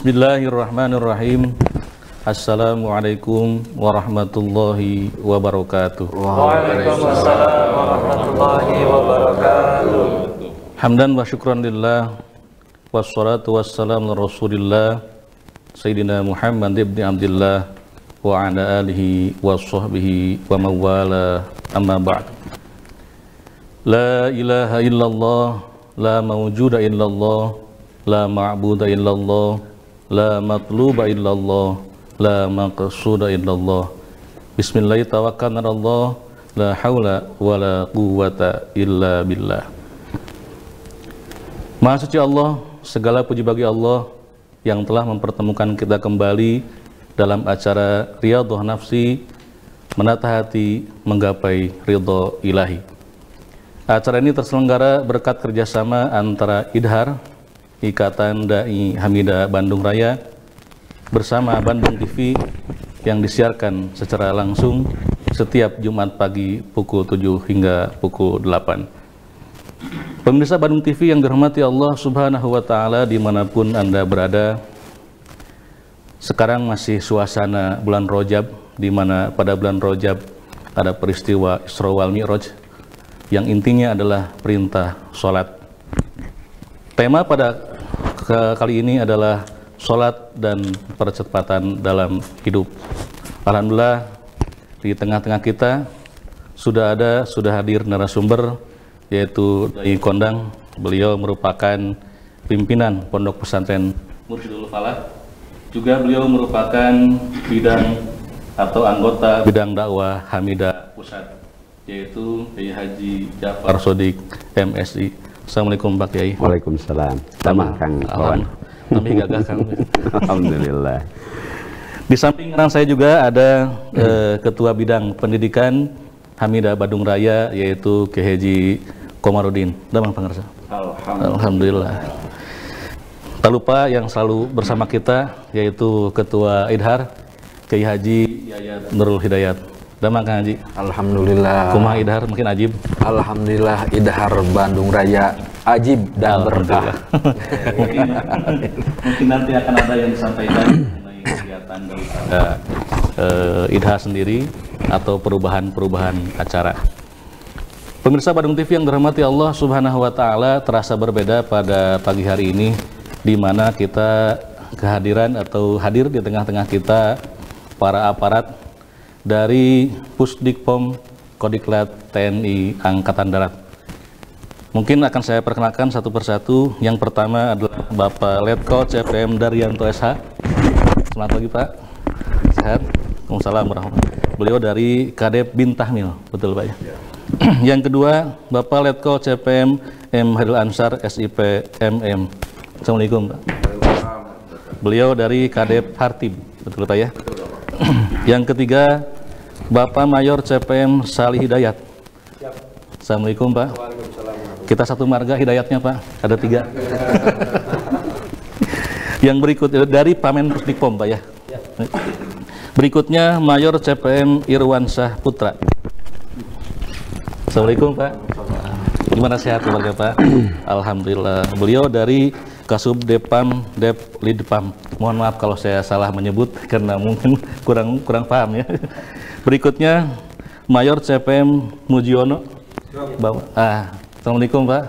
Bismillahirrahmanirrahim. Assalamualaikum warahmatullahi wabarakatuh. Waalaikumsalam warahmatullahi wabarakatuh. Hamdan wa syukran lillah, wassalatu wassalamu ala Rasulillah Sayyidina Muhammad ibn Abdillah wa ala alihi wa sahbihi wa mawala, amma ba'd. La ilaha illallah, la mawjuda illallah, la ma'buda illallah, la matluba illallah, la maqsuda illallah. Bismillah tawakkalna 'ala Allah, la haula wala quwwata illa billah. Maha suci Allah, segala puji bagi Allah yang telah mempertemukan kita kembali dalam acara Riyadhah Nafsi, menata hati menggapai ridho ilahi. Acara ini terselenggara berkat kerjasama antara IDHAR, Ikatan Dai Hamidah Bandung Raya, bersama Bandung TV yang disiarkan secara langsung setiap Jumat pagi pukul 7 hingga pukul 8. Pemirsa Bandung TV yang dirahmati Allah Subhanahu wa Ta'ala dimanapun Anda berada, sekarang masih suasana bulan Rajab, di mana pada bulan Rajab ada peristiwa Isra wal Mi'raj yang intinya adalah perintah sholat. Tema pada kali ini adalah sholat dan percepatan dalam hidup. Alhamdulillah, di tengah-tengah kita sudah hadir narasumber, yaitu Dai Kondang. Beliau merupakan pimpinan Pondok Pesantren Mursyidul Falah. Juga beliau merupakan bidang atau anggota bidang dakwah Hamidah Pusat, yaitu Kiai Haji Ja'far Shodiq MSI. Assalamualaikum Pak Kiai. Waalaikumsalam. Sama Kang Kawan. Kami gagah Kang. Alhamdulillah. Di samping kanan saya juga ada Ketua Bidang Pendidikan Hamidah Bandung Raya, yaitu Kiai Haji Komarudin. Damang pangarsa. Alhamdulillah. Tak lupa yang selalu bersama kita, yaitu Ketua IDHAR Kiai Haji Yayat Nurul Hidayat. Damang Kang Haji. Alhamdulillah. Kumaha IDHAR mungkin ajib. Alhamdulillah, IDHAR Bandung Raya ajib dan berkah. mungkin nanti akan ada yang disampaikan mengenai kegiatan daripada IDHAR sendiri atau perubahan acara. Pemirsa Bandung TV yang dirahmati Allah Subhanahu wa Ta'ala, terasa berbeda pada pagi hari ini, di mana kita kehadiran atau hadir di tengah-tengah kita para aparat dari Pusdikpom Kodiklat TNI Angkatan Darat. Mungkin akan saya perkenalkan satu persatu. Yang pertama adalah Bapak Letkol CPM Daryanto SH. Selamat pagi Pak. Sehat? Waalaikumsalam warahmatullahi wabarakatuh. Beliau dari Kadep Bin Tahmil, betul Pak ya? Yang kedua Bapak Letkol CPM M Hairil Ansar SIP MM. Assalamualaikum Pak. Beliau dari Kadep Hartib, betul Pak ya? Yang ketiga Bapak Mayor CPM Salih Hidayat. Assalamualaikum Pak. Kita satu marga hidayatnya Pak, ada 3. Yang berikut dari Pamen Pusdikpom Pak ya. Berikutnya Mayor CPM Irwansyah Putra. Assalamualaikum Pak. Gimana sehat keluarga Pak? Alhamdulillah. Beliau dari Kasub Depam Dep Lidpam. Mohon maaf kalau saya salah menyebut karena mungkin kurang paham ya. Berikutnya Mayor CPM Mujiono. Assalamualaikum Pak.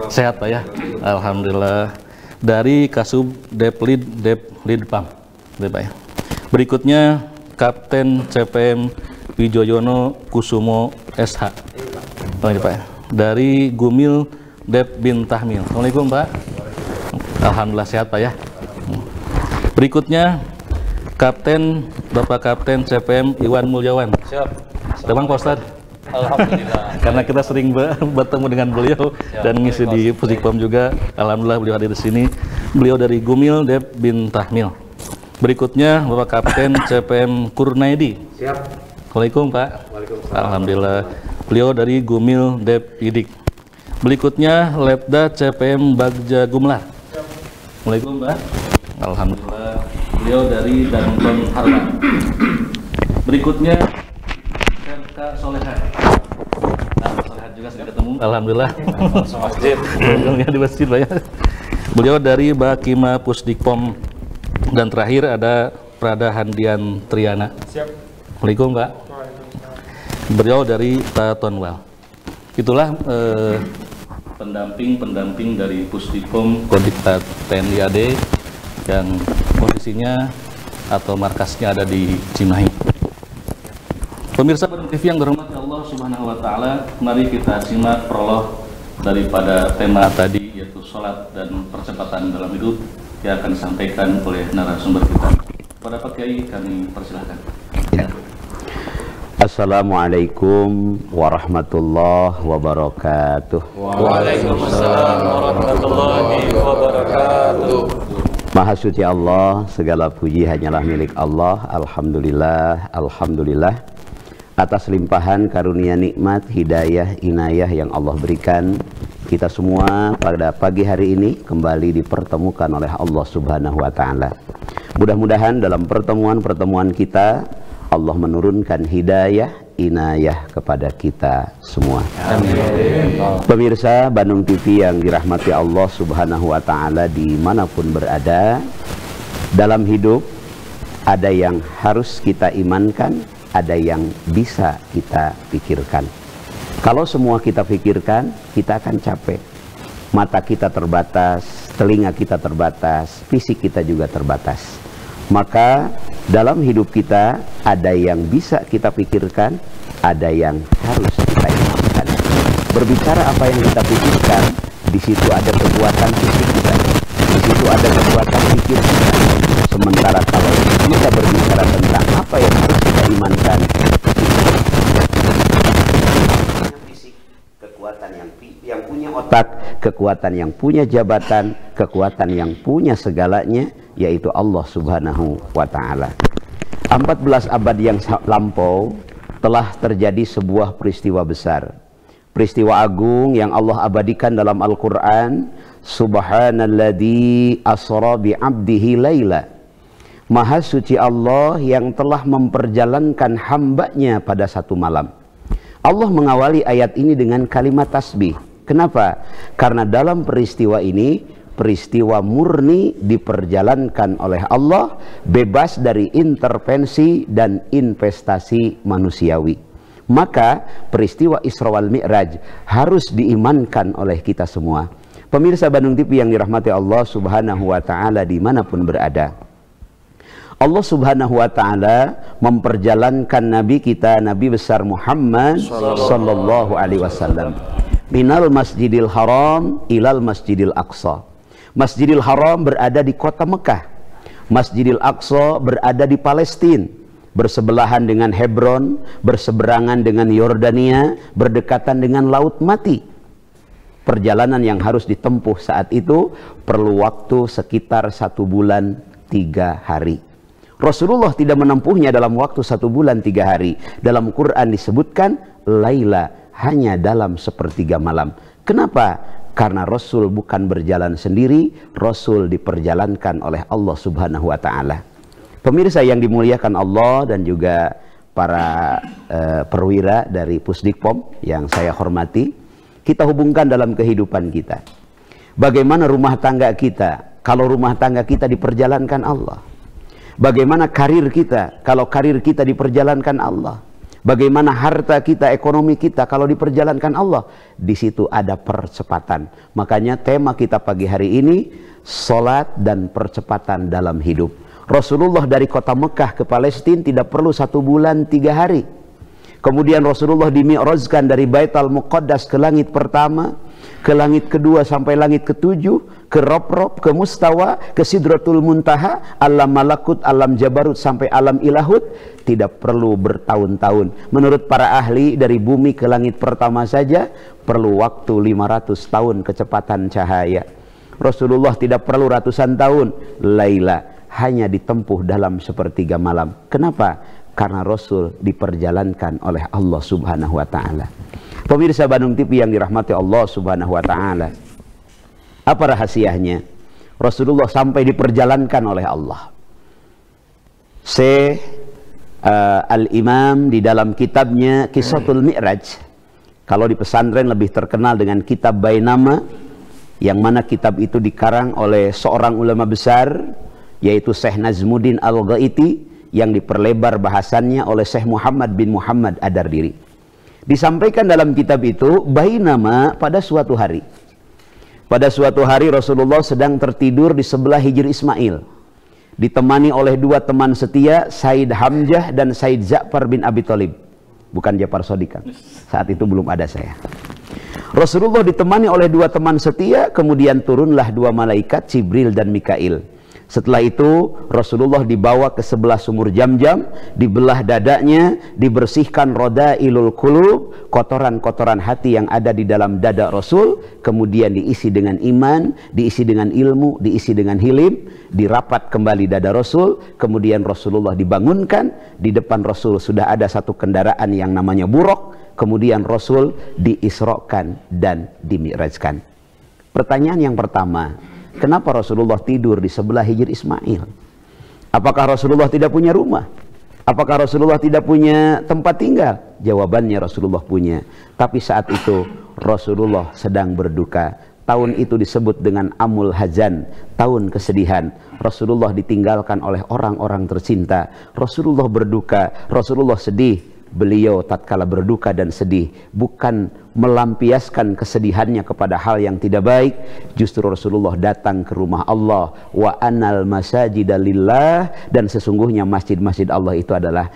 Sehat Pak ya? Alhamdulillah. Dari Kasub Deplid Lidpam. Pak ya. Berikutnya Kapten CPM Wijoyono Kusumo SH. Pak ya. Dari Gumil Dep Bin Tahmil. Assalamualaikum Pak. Alhamdulillah sehat Pak ya. Berikutnya Bapak Kapten CPM Iwan Mulyawan. Siap. Demang Pak Ustadz. Alhamdulillah. Karena kita sering bertemu dengan beliau dan ngisi di Pusdikpom juga. Alhamdulillah beliau hadir di sini. Beliau dari Gumil Dep Bin Tahmil. Berikutnya Bapak Kapten CPM Kurnaidi. Siap. Assalamualaikum Pak. Waalaikumsalam. Alhamdulillah. Beliau dari Gumil Dep Idik. Berikutnya Letda CPM Bagja Gumlar. Siap. Assalamualaikum Pak. Alhamdulillah. Beliau dari Danton Harman. Berikutnya Serka Solehat. Solehat juga sudah ketemu. Alhamdulillah. Masjid. Di masjid Pak ya. Beliau dari Bakima Pusdikpom Dan terakhir ada Prada Handian Triana. Siap. Assalamualaikum Pak. Beliau dari Tatonwal. Itulah pendamping dari Pusdipom Kodiktat TNI AD yang posisinya atau markasnya ada di Cimahi. Pemirsa Bandung TV yang dirahmati Allah Subhanahu wa taala, mari kita simak prolog daripada tema tadi, yaitu salat dan percepatan dalam hidup, yang akan disampaikan oleh narasumber kita. Pada Pak Kiai kami persilahkan. Ya. Assalamualaikum warahmatullahi wabarakatuh. Waalaikumsalam warahmatullahi wabarakatuh. Maha suci Allah, segala puji hanyalah milik Allah. Alhamdulillah, alhamdulillah atas limpahan karunia nikmat, hidayah, inayah yang Allah berikan. Kita semua pada pagi hari ini kembali dipertemukan oleh Allah Subhanahu wa taala. Mudah-mudahan dalam pertemuan-pertemuan kita Allah menurunkan hidayah, inayah kepada kita semua. Amin. Pemirsa Bandung TV yang dirahmati Allah Subhanahu wa taala dimanapun berada, dalam hidup ada yang harus kita imankan, ada yang bisa kita pikirkan. Kalau semua kita pikirkan, kita akan capek. Mata kita terbatas, telinga kita terbatas, fisik kita juga terbatas. Maka dalam hidup kita ada yang bisa kita pikirkan, ada yang harus kita imankan. Berbicara apa yang kita pikirkan, di situ ada kekuatan fisik kita, di situ ada kekuatan pikir kita. Sementara kalau kita berbicara tentang apa yang harus kita imankan, kekuatan yang punya otak, kekuatan yang punya jabatan, kekuatan yang punya segalanya, yaitu Allah Subhanahu wa ta'ala. 14 abad yang lampau telah terjadi sebuah peristiwa besar, peristiwa agung yang Allah abadikan dalam Al-Quran. Subhanalladzi asra bi'abdihi laila. Maha suci Allah yang telah memperjalankan hambanya pada satu malam. Allah mengawali ayat ini dengan kalimat tasbih. Kenapa? Karena dalam peristiwa ini, peristiwa murni diperjalankan oleh Allah, bebas dari intervensi dan investasi manusiawi. Maka peristiwa Isra wal Mi'raj harus diimankan oleh kita semua. Pemirsa Bandung TV yang dirahmati Allah Subhanahu wa ta'ala dimanapun berada, Allah Subhanahu wa ta'ala memperjalankan Nabi kita, Nabi besar Muhammad sallallahu alaihi wasallam, minal masjidil haram ilal masjidil aqsa. Masjidil Haram berada di kota Mekah, Masjidil Aqsa berada di Palestina, bersebelahan dengan Hebron, berseberangan dengan Yordania, berdekatan dengan Laut Mati. Perjalanan yang harus ditempuh saat itu perlu waktu sekitar 1 bulan 3 hari. Rasulullah tidak menempuhnya dalam waktu 1 bulan 3 hari. Dalam Quran disebutkan laila, hanya dalam 1/3 malam. Kenapa? Karena Rasul bukan berjalan sendiri, Rasul diperjalankan oleh Allah Subhanahu wa ta'ala. Pemirsa yang dimuliakan Allah dan juga para perwira dari Pusdikpom yang saya hormati, kita hubungkan dalam kehidupan kita. Bagaimana rumah tangga kita kalau rumah tangga kita diperjalankan Allah? Bagaimana karir kita kalau karir kita diperjalankan Allah? Bagaimana harta kita, ekonomi kita kalau diperjalankan Allah? Di situ ada percepatan. Makanya tema kita pagi hari ini, salat dan percepatan dalam hidup. Rasulullah dari kota Mekah ke Palestina tidak perlu 1 bulan 3 hari. Kemudian Rasulullah dimi'rajkan dari Baitul Muqaddas ke langit pertama, ke langit kedua sampai langit ketujuh, ke Rob-Rob, ke Mustawa, ke Sidratul Muntaha, alam malakut, alam jabarut sampai alam ilahut. Tidak perlu bertahun-tahun. Menurut para ahli, dari bumi ke langit pertama saja perlu waktu 500 tahun kecepatan cahaya. Rasulullah tidak perlu ratusan tahun. Laila hanya ditempuh dalam 1/3 malam. Kenapa? Karena Rasul diperjalankan oleh Allah Subhanahu wa ta'ala. Pemirsa Bandung TV yang dirahmati Allah Subhanahu wa ta'ala, apa rahasianya? Rasulullah sampai diperjalankan oleh Allah. Al-Imam di dalam kitabnya Qissatul Mi'raj, kalau di pesantren lebih terkenal dengan kitab Bainama, yang mana kitab itu dikarang oleh seorang ulama besar yaitu Syekh Nazmuddin Al-Ghaiti, yang diperlebar bahasannya oleh Syekh Muhammad bin Muhammad Ad-Dardiri. Disampaikan dalam kitab itu, bainama pada suatu hari. Pada suatu hari Rasulullah sedang tertidur di sebelah Hijri Ismail, ditemani oleh dua teman setia, Said Hamzah dan Said Ja'far bin Abi Thalib. Bukan Ja'far Shadiq, saat itu belum ada saya. Rasulullah ditemani oleh dua teman setia, kemudian turunlah dua malaikat, Jibril dan Mikail. Setelah itu Rasulullah dibawa ke sebelah sumur Jam-Jam, dibelah dadanya, dibersihkan rodailul qulub, kotoran-kotoran hati yang ada di dalam dada Rasul, kemudian diisi dengan iman, diisi dengan ilmu, diisi dengan hilim, dirapat kembali dada Rasul, kemudian Rasulullah dibangunkan, di depan Rasul sudah ada satu kendaraan yang namanya buraq, kemudian Rasul diisrokan dan dimi'rajkan. Pertanyaan yang pertama, kenapa Rasulullah tidur di sebelah Hijri Ismail? Apakah Rasulullah tidak punya rumah? Apakah Rasulullah tidak punya tempat tinggal? Jawabannya Rasulullah punya. Tapi saat itu Rasulullah sedang berduka. Tahun itu disebut dengan Amul Hazan, tahun kesedihan. Rasulullah ditinggalkan oleh orang-orang tercinta. Rasulullah berduka, Rasulullah sedih. Beliau tatkala berduka dan sedih bukan melampiaskan kesedihannya kepada hal yang tidak baik, justru Rasulullah datang ke rumah Allah, wa anal masajida lillah, dan sesungguhnya masjid-masjid Allah itu adalah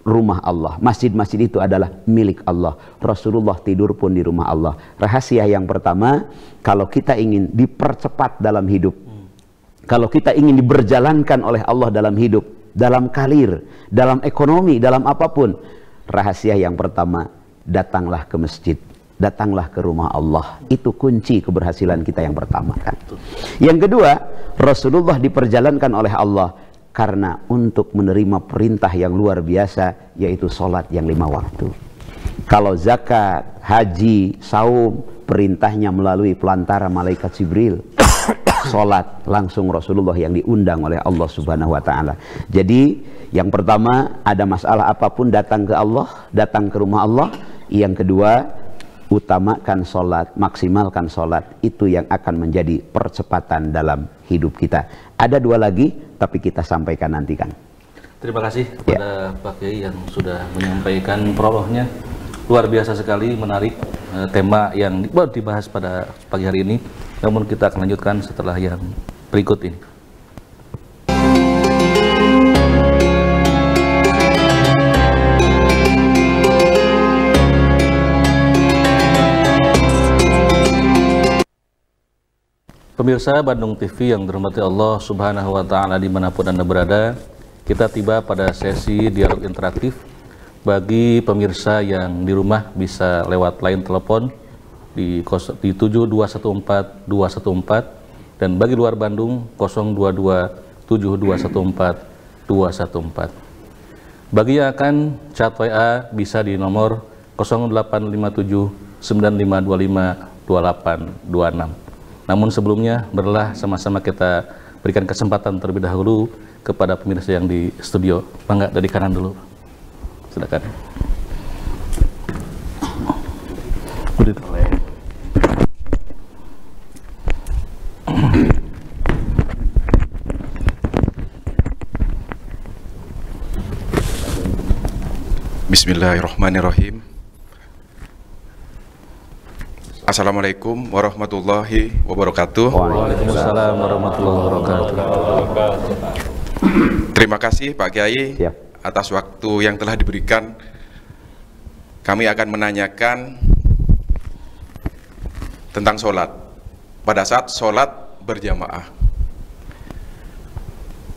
rumah Allah, masjid-masjid itu adalah milik Allah. Rasulullah tidur pun di rumah Allah. Rahasia yang pertama, kalau kita ingin dipercepat dalam hidup, kalau kita ingin diberjalankan oleh Allah dalam hidup, dalam karir, dalam ekonomi, dalam apapun, rahasia yang pertama, datanglah ke masjid, datanglah ke rumah Allah. Itu kunci keberhasilan kita yang pertama kan. Yang kedua, Rasulullah diperjalankan oleh Allah karena untuk menerima perintah yang luar biasa, yaitu sholat yang 5 waktu. Kalau zakat, haji, saum, perintahnya melalui pelantara malaikat Jibril. Sholat langsung Rasulullah yang diundang oleh Allah Subhanahu wa ta'ala. Jadi yang pertama, ada masalah apapun datang ke Allah, datang ke rumah Allah. Yang kedua, utamakan sholat, maksimalkan sholat. Itu yang akan menjadi percepatan dalam hidup kita. Ada 2 lagi, tapi kita sampaikan nanti kan. Terima kasih kepada Pak Kiai yang sudah menyampaikan prolognya. Luar biasa sekali, menarik tema yang baru dibahas pada pagi hari ini. Namun kita akan lanjutkan setelah yang berikut ini. Pemirsa Bandung TV yang dirahmati Allah Subhanahu wa ta'ala dimanapun Anda berada, kita tiba pada sesi dialog interaktif. Bagi pemirsa yang di rumah bisa lewat line telepon di 7214 214, dan bagi luar Bandung 022 7214 214. Bagi yang akan chat WA bisa di nomor 0857 9525 2826. Namun sebelumnya, marilah sama-sama kita berikan kesempatan terlebih dahulu kepada pemirsa yang di studio. Bangga dari kanan dulu. Silakan. Bismillahirrahmanirrahim. Assalamualaikum warahmatullahi wabarakatuh. Waalaikumsalam warahmatullahi wabarakatuh. Terima kasih Pak Kiai atas waktu yang telah diberikan. Kami akan menanyakan tentang sholat. Pada saat sholat berjamaah,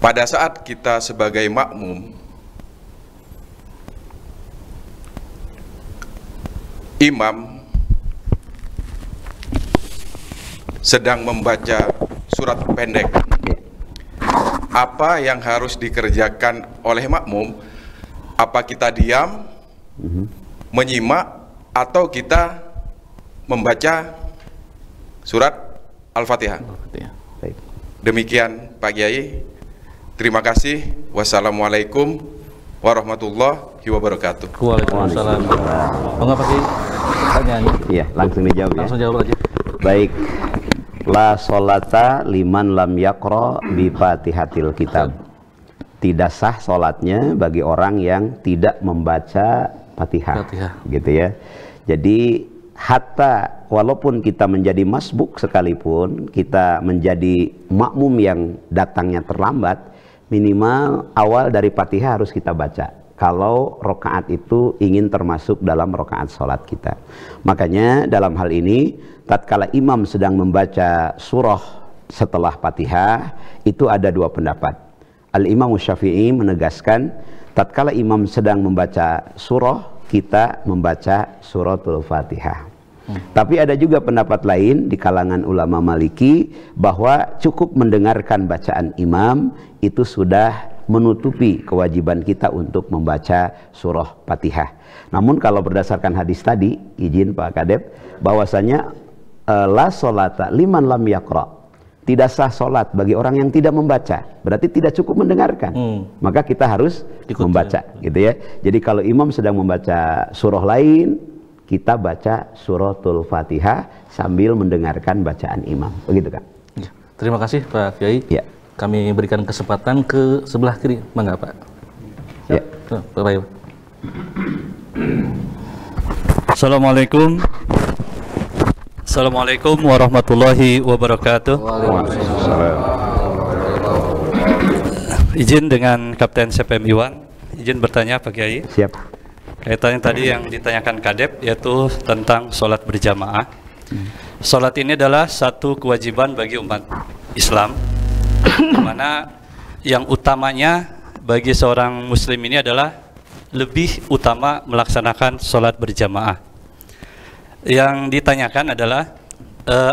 pada saat kita sebagai makmum, imam sedang membaca surat pendek, apa yang harus dikerjakan oleh makmum? Apa kita diam, menyimak, atau kita membaca surat Al-Fatihah? Demikian Pak Kiai. Terima kasih. Wassalamualaikum warahmatullahi wabarakatuh. Waalaikumsalam. Mengapa sih pertanyaannya? Iya, langsung dijawab ya. Langsung jawab aja. Baik. La sholata liman lam yaqra bi Fatihatil kitab. Tidak sah sholatnya bagi orang yang tidak membaca Fatihah. Gitu ya. Jadi hatta walaupun kita menjadi masbuk sekalipun, kita menjadi makmum yang datangnya terlambat, minimal awal dari Fatihah harus kita baca kalau rokaat itu ingin termasuk dalam rokaat sholat kita. Makanya dalam hal ini tatkala imam sedang membaca surah setelah Fatihah, itu ada dua pendapat. Al-Imam Syafi'i menegaskan tatkala imam sedang membaca surah, kita membaca suratul Fatihah. Tapi ada juga pendapat lain di kalangan ulama Maliki bahwa cukup mendengarkan bacaan imam itu sudah menutupi kewajiban kita untuk membaca surah Fatihah. Namun kalau berdasarkan hadis tadi, izin Pak Kadep, bahwasanya la sholata liman lam yaqra, tidak sah sholat bagi orang yang tidak membaca, berarti tidak cukup mendengarkan. Maka kita harus membaca, gitu ya. Jadi kalau imam sedang membaca surah lain, kita baca suratul Fatihah sambil mendengarkan bacaan imam, begitu kan? Ya. Terima kasih Pak Kiai. Ya. Kami berikan kesempatan ke sebelah kiri, mangga Pak. Ya. Baik. Assalamualaikum. Assalamualaikum warahmatullahi wabarakatuh. Izin dengan Kapten CPM Iwan, izin bertanya Pak Kiai. Siap. Kaitannya tadi yang ditanyakan Kadep, yaitu tentang sholat berjamaah. Sholat ini adalah satu kewajiban bagi umat Islam, di mana yang utamanya bagi seorang muslim ini adalah lebih utama melaksanakan sholat berjamaah. Yang ditanyakan adalah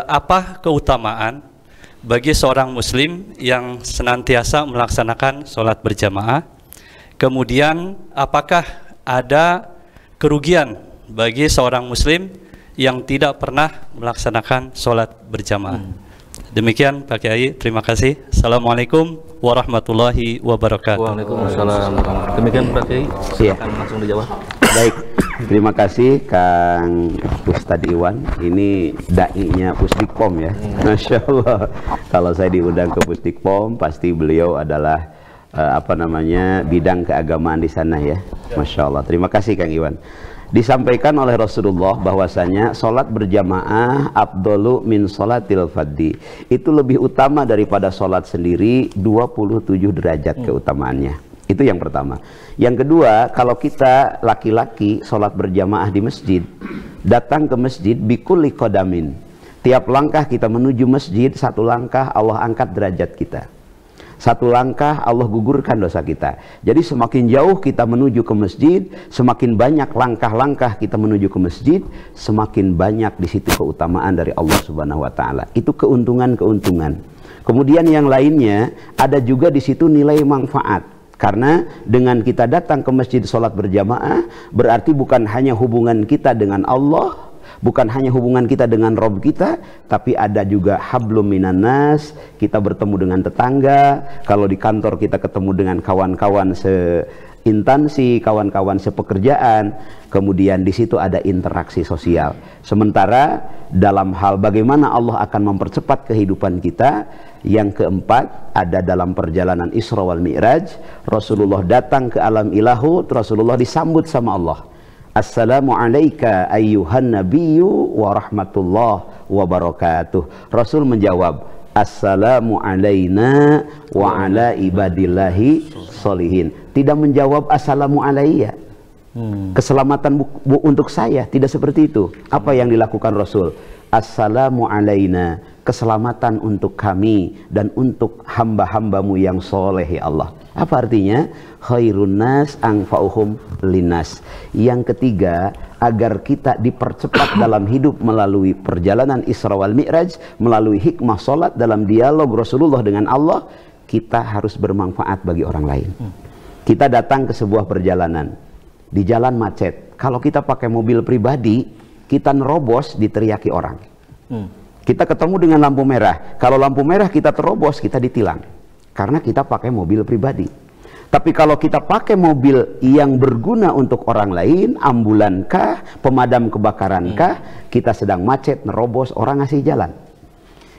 apa keutamaan bagi seorang muslim yang senantiasa melaksanakan sholat berjamaah, kemudian apakah ada kerugian bagi seorang muslim yang tidak pernah melaksanakan sholat berjamaah. Demikian Pak Kiai, terima kasih. Assalamualaikum warahmatullahi wabarakatuh. Waalaikumsalam. Demikian Pak Kiai, silakan langsung dijawab. Baik, terima kasih Kang Ustadz Iwan. Ini dai-nya Pusdikpom ya. Masya Allah. Kalau saya diundang ke Pusdikpom, pasti beliau adalah bidang keagamaan di sana ya. Masya Allah. Terima kasih Kang Iwan. Disampaikan oleh Rasulullah bahwasanya sholat berjamaah afdalu min sholatil fadhi, itu lebih utama daripada sholat sendiri 27 derajat keutamaannya. Itu yang pertama. Yang kedua, kalau kita laki-laki sholat berjamaah di masjid, datang ke masjid bikulli qadamin, tiap langkah kita menuju masjid, satu langkah Allah angkat derajat kita, satu langkah Allah gugurkan dosa kita. Jadi semakin jauh kita menuju ke masjid, semakin banyak langkah-langkah kita menuju ke masjid, semakin banyak di situ keutamaan dari Allah Subhanahu wa taala. Itu keuntungan-keuntungan. Kemudian yang lainnya ada juga di situ nilai manfaat. Karena dengan kita datang ke masjid sholat berjamaah, berarti bukan hanya hubungan kita dengan Allah, bukan hanya hubungan kita dengan Rob kita, tapi ada juga hablum minan nas, kita bertemu dengan tetangga. Kalau di kantor kita ketemu dengan kawan-kawan seinstansi, kawan-kawan sepekerjaan, kemudian di situ ada interaksi sosial. Sementara dalam hal bagaimana Allah akan mempercepat kehidupan kita, yang keempat ada dalam perjalanan Isra wal Mi'raj, Rasulullah datang ke alam ilahut, Rasulullah disambut sama Allah. Assalamu alayka ayyuhan nabiyyu wa rahmatullah wa barakatuh. Rasul menjawab, Assalamu alayna wa ala ibadillahi sholihin. Tidak menjawab Assalamu alayya, keselamatan untuk saya, tidak seperti itu. Apa yang dilakukan Rasul? Assalamu alayna, keselamatan untuk kami dan untuk hamba-hambamu yang soleh ya Allah. Apa artinya? Khairun nas anfa'uhum linnas. Yang ketiga, agar kita dipercepat dalam hidup melalui perjalanan Isra wal Mi'raj, melalui hikmah sholat dalam dialog Rasulullah dengan Allah, kita harus bermanfaat bagi orang lain. Kita datang ke sebuah perjalanan, di jalan macet. Kalau kita pakai mobil pribadi, kita nerobos diteriaki orang. Kita ketemu dengan lampu merah, kalau lampu merah kita terobos, kita ditilang karena kita pakai mobil pribadi. Tapi kalau kita pakai mobil yang berguna untuk orang lain, ambulankah, pemadam kebakarankah, kita sedang macet, nerobos, orang ngasih jalan.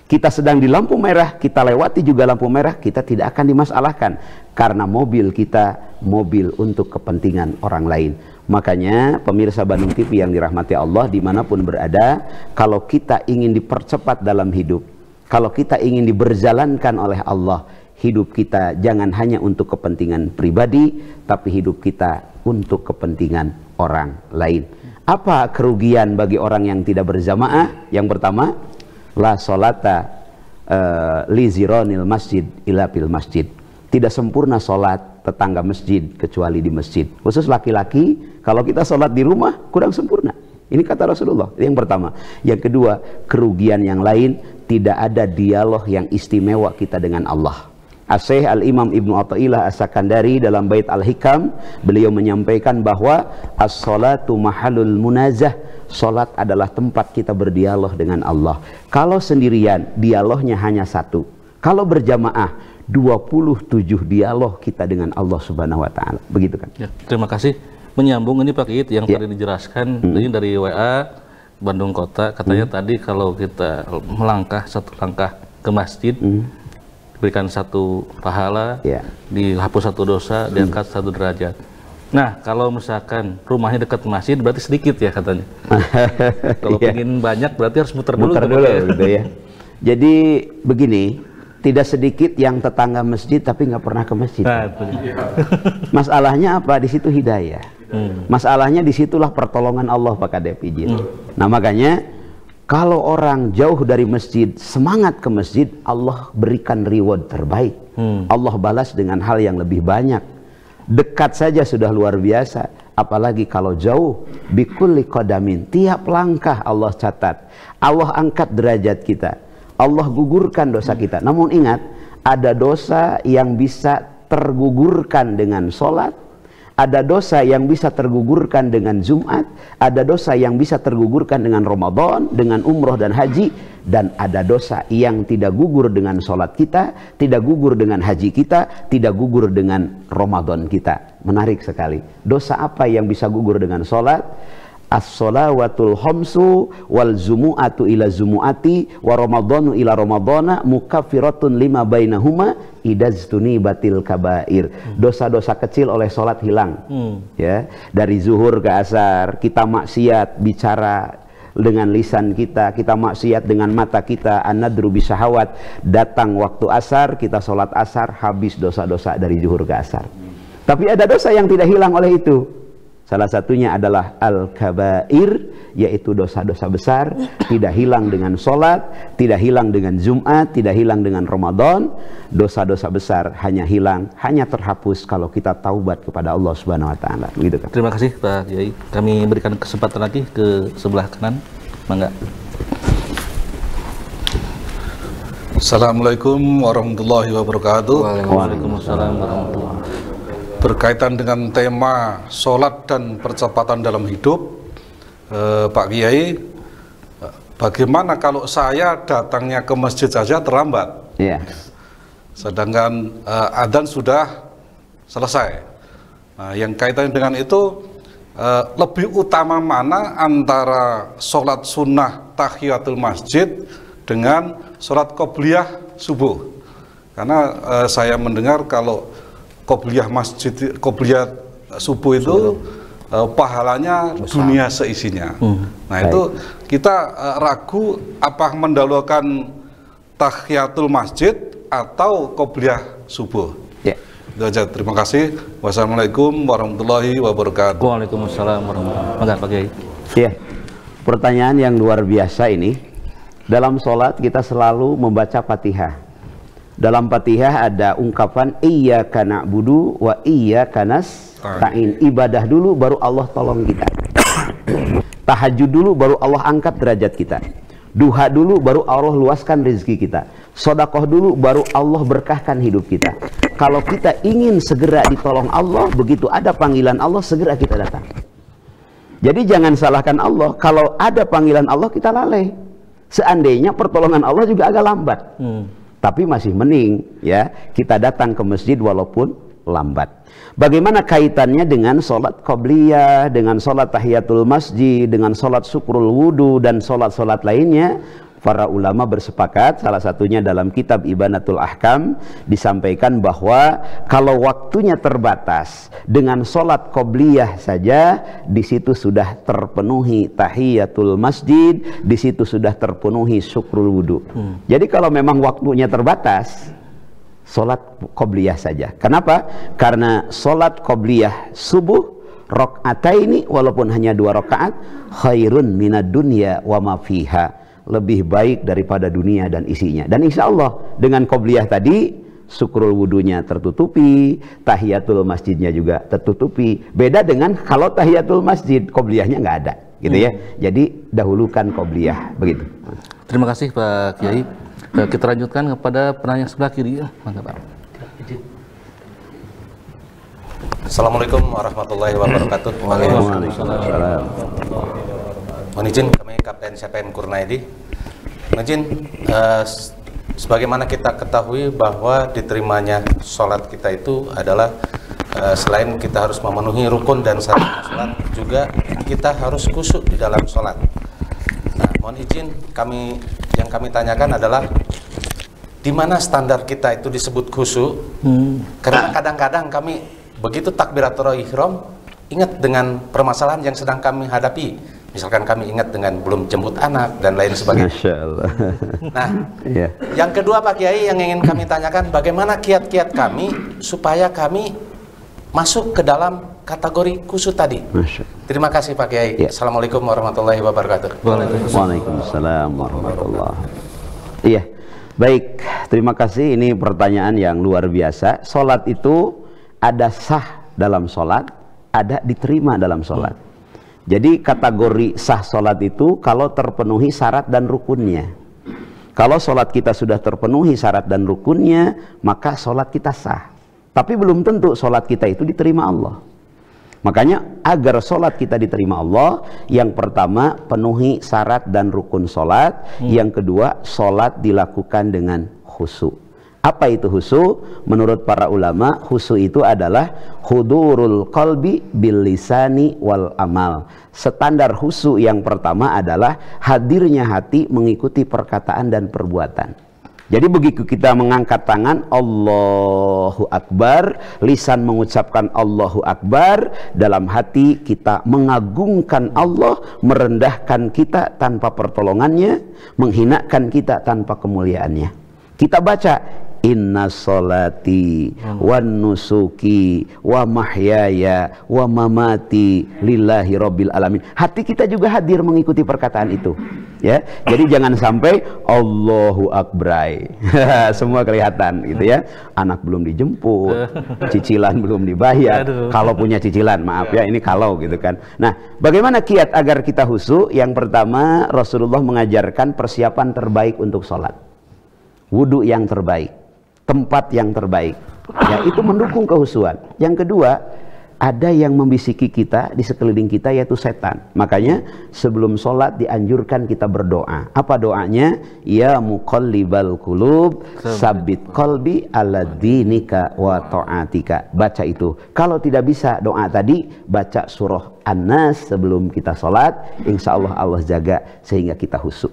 Kita sedang di lampu merah, kita lewati juga lampu merah, kita tidak akan dimasalahkan. Karena mobil kita, mobil untuk kepentingan orang lain. Makanya pemirsa Bandung TV yang dirahmati Allah dimanapun berada, kalau kita ingin dipercepat dalam hidup, kalau kita ingin diberjalankan oleh Allah, hidup kita jangan hanya untuk kepentingan pribadi, tapi hidup kita untuk kepentingan orang lain. Apa kerugian bagi orang yang tidak berjamaah? Yang pertama, la sholata li zironil masjid ila fil masjid. Tidak sempurna sholat tetangga masjid kecuali di masjid. Khusus laki-laki, kalau kita sholat di rumah kurang sempurna. Ini kata Rasulullah. Yang pertama. Yang kedua, kerugian yang lain, tidak ada dialog yang istimewa kita dengan Allah. As-Syaikh Al-Imam Ibnu Athaillah As-Sakandari dalam Bait Al-Hikam, beliau menyampaikan bahwa as-salatu mahalul munazah. Salat adalah tempat kita berdialog dengan Allah. Kalau sendirian, dialognya hanya satu. Kalau berjamaah, 27 dialog kita dengan Allah Subhanahu wa taala. Begitu kan? Ya, terima kasih. Menyambung ini Pak Kiit yang tadi dijelaskan ini dari WA Bandung Kota, katanya tadi kalau kita melangkah satu langkah ke masjid, diberikan satu pahala, dihapus satu dosa, diangkat satu derajat. Nah, kalau misalkan rumahnya dekat masjid berarti sedikit ya katanya. Kalau ingin banyak berarti harus muter dulu gitu ya. Jadi begini, tidak sedikit yang tetangga masjid tapi nggak pernah ke masjid. Nah, masalahnya apa? Di situ hidayah. Masalahnya disitulah pertolongan Allah Pak Kadep izin. Nah makanya kalau orang jauh dari masjid, semangat ke masjid, Allah berikan reward terbaik. Allah balas dengan hal yang lebih banyak. Dekat saja sudah luar biasa, apalagi kalau jauh. Bikulli qadamin, tiap langkah Allah catat, Allah angkat derajat kita, Allah gugurkan dosa kita. Namun ingat, ada dosa yang bisa tergugurkan dengan sholat, ada dosa yang bisa tergugurkan dengan Jumat, ada dosa yang bisa tergugurkan dengan Ramadan, dengan umroh dan haji, dan ada dosa yang tidak gugur dengan sholat kita, tidak gugur dengan haji kita, tidak gugur dengan Ramadan kita. Menarik sekali. Dosa apa yang bisa gugur dengan sholat? As-sholawatul khamsu wal zumu'atu ila zumu'ati wa ramadhanu ila ramadhana mukaffiratun lima bainahuma idaztuni batil kabair. Dosa-dosa kecil oleh sholat hilang. Ya, dari zuhur ke asar kita maksiat bicara dengan lisan kita, kita maksiat dengan mata kita, an-nadru bisahawat, datang waktu asar kita sholat asar, habis dosa-dosa dari zuhur ke asar. Tapi ada dosa yang tidak hilang oleh itu. Salah satunya adalah al-kabair, yaitu dosa-dosa besar, tidak hilang dengan sholat, tidak hilang dengan Jumat, tidak hilang dengan Ramadan. Dosa-dosa besar hanya hilang, hanya terhapus kalau kita taubat kepada Allah Subhanahu wa taala. Begitu kan? Terima kasih Pak Kiai. Kami berikan kesempatan lagi ke sebelah kanan. Mangga. Assalamualaikum warahmatullahi wabarakatuh. Waalaikumsalam warahmatullahi wabarakatuh. Berkaitan dengan tema sholat dan percepatan dalam hidup, Pak Kiai, bagaimana kalau saya datangnya ke masjid saja terlambat, sedangkan adzan sudah selesai? Nah, yang kaitan dengan itu, lebih utama mana antara sholat sunnah tahiyatul masjid dengan sholat qobliyah subuh? Karena saya mendengar kalau qobliyah subuh itu pahalanya dunia seisinya. Nah itu kita ragu apa mendahulukan tahiyatul masjid atau qobliyah subuh. Itu aja, terima kasih. Wassalamualaikum warahmatullahi wabarakatuh. Waalaikumsalam warahmatullahi wabarakatuh. Pak Kiai. Ya, pertanyaan yang luar biasa ini. Dalam sholat kita selalu membaca Fatihah. Dalam Fatihah ada ungkapan iyyaka na'budu wa iyyaka nasta'in. Ibadah dulu baru Allah tolong kita. Tahajud dulu baru Allah angkat derajat kita. Duha dulu baru Allah luaskan rezeki kita. Sedekah dulu baru Allah berkahkan hidup kita. Kalau kita ingin segera ditolong Allah, begitu ada panggilan Allah segera kita datang. Jadi jangan salahkan Allah. Kalau ada panggilan Allah kita lalai. Seandainya pertolongan Allah juga agak lambat. Tapi masih mending ya kita datang ke masjid walaupun lambat. Bagaimana kaitannya dengan sholat qobliyah, dengan sholat tahiyatul masjid, dengan sholat syukrul wudu dan sholat-sholat lainnya? para ulama bersepakat, salah satunya dalam kitab Ibanatul Ahkam disampaikan bahwa kalau waktunya terbatas dengan sholat qobliyah saja, di situ sudah terpenuhi tahiyatul masjid, di situ sudah terpenuhi syukrul wudu. Jadi kalau memang waktunya terbatas, sholat qobliyah saja. Kenapa? Karena sholat qobliyah subuh rakaataini, walaupun hanya 2 rakaat, khairun minad dunya wa ma fiha, lebih baik daripada dunia dan isinya. Dan insya Allah dengan qobliyah tadi, syukrul wudunya tertutupi, tahiyatul masjidnya juga tertutupi. Beda dengan kalau tahiyatul masjid qobliyahnya nggak ada, gitu ya. Jadi dahulukan qobliyah, begitu. Terima kasih Pak Kiai. Kita lanjutkan kepada penanya sebelah kiri. Mangga Pak. Assalamualaikum warahmatullahi wabarakatuh. Waalaikumsalam. Mohon izin, kami Kapten CPN Kurnaidi. Mohon izin, sebagaimana kita ketahui bahwa diterimanya sholat kita itu adalah selain kita harus memenuhi rukun dan syarat sholat, juga kita harus khusyuk di dalam sholat. Nah, mohon izin, yang kami tanyakan adalah di mana standar kita itu disebut khusyuk? Karena kadang-kadang kami begitu takbiratul ihram ingat dengan permasalahan yang sedang kami hadapi, misalkan kami ingat dengan belum jemput anak dan lain sebagainya. Masya Allah. Nah, yang kedua Pak Kiai yang ingin kami tanyakan, bagaimana kiat-kiat kami supaya kami masuk ke dalam kategori khusyuk tadi. Terima kasih Pak Kiai. Assalamualaikum warahmatullahi wabarakatuh. Waalaikumsalam warahmatullahi. Iya, baik. Terima kasih. Ini pertanyaan yang luar biasa. Sholat itu ada sah dalam sholat, ada diterima dalam sholat. Jadi kategori sah sholat itu kalau terpenuhi syarat dan rukunnya. Kalau sholat kita sudah terpenuhi syarat dan rukunnya, maka sholat kita sah. Tapi belum tentu sholat kita itu diterima Allah. Makanya agar sholat kita diterima Allah, yang pertama penuhi syarat dan rukun sholat, yang kedua sholat dilakukan dengan khusyuk. Apa itu khusyuk? Menurut para ulama, khusyuk itu adalah hudurul qalbi bil lisani wal amal. Standar khusyuk yang pertama adalah hadirnya hati mengikuti perkataan dan perbuatan. Jadi begitu kita mengangkat tangan Allahu Akbar, lisan mengucapkan Allahu Akbar, dalam hati kita mengagungkan Allah, merendahkan kita tanpa pertolongannya, menghinakan kita tanpa kemuliaannya. Kita baca inna sholati wa nusuki wa mahyaya wa mamati lillahi rabbil alamin. Hati kita juga hadir mengikuti perkataan itu, ya. Jadi jangan sampai Allahu Akbar semua kelihatan gitu ya. Anak belum dijemput, cicilan belum dibayar. Kalau punya cicilan, maaf ya, ini kalau gitu kan. Nah, bagaimana kiat agar kita khusyuk? Yang pertama, Rasulullah mengajarkan persiapan terbaik untuk sholat. Wudhu yang terbaik, tempat yang terbaik, ya, itu mendukung kehusuan. Yang kedua, ada yang membisiki kita di sekeliling kita, yaitu setan. Makanya sebelum sholat dianjurkan kita berdoa. Apa doanya? Ya muqallibal qulub sabit qalbi ala dinika wa ta'atika. Baca itu. Kalau tidak bisa doa tadi, baca surah An-Nas sebelum kita sholat. Insya Allah Allah jaga sehingga kita khusyuk.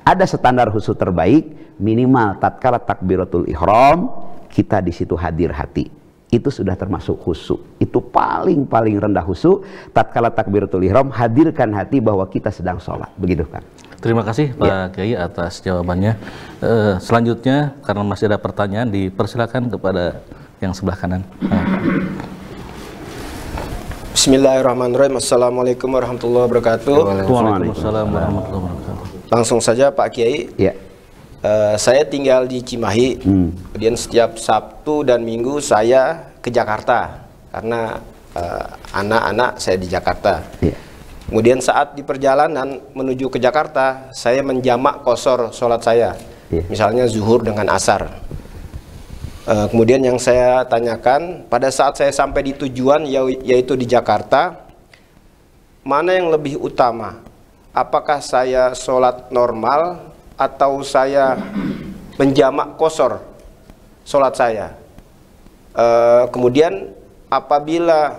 Ada standar khusyuk terbaik, minimal tatkala takbiratul ihram kita di situ hadir hati. Itu sudah termasuk khusyuk. Itu paling rendah khusyuk. Tatkala takbiratul ihram, hadirkan hati bahwa kita sedang sholat. Begitu kan? Terima kasih Pak Kiai atas jawabannya. Selanjutnya karena masih ada pertanyaan, dipersilakan kepada yang sebelah kanan. Bismillahirrahmanirrahim. Assalamualaikum warahmatullahi wabarakatuh. Waalaikumsalam warahmatullahi wabarakatuh. Langsung saja Pak Kiai. Ya. Saya tinggal di Cimahi. Kemudian setiap Sabtu dan Minggu saya ke Jakarta karena anak-anak saya di Jakarta. Ya. Kemudian saat di perjalanan menuju ke Jakarta, saya menjamak qashar sholat saya. Ya. Misalnya zuhur dengan asar. Kemudian yang saya tanyakan, pada saat saya sampai di tujuan yaitu di Jakarta, mana yang lebih utama? Apakah saya sholat normal atau saya menjamak qashar sholat saya? Kemudian apabila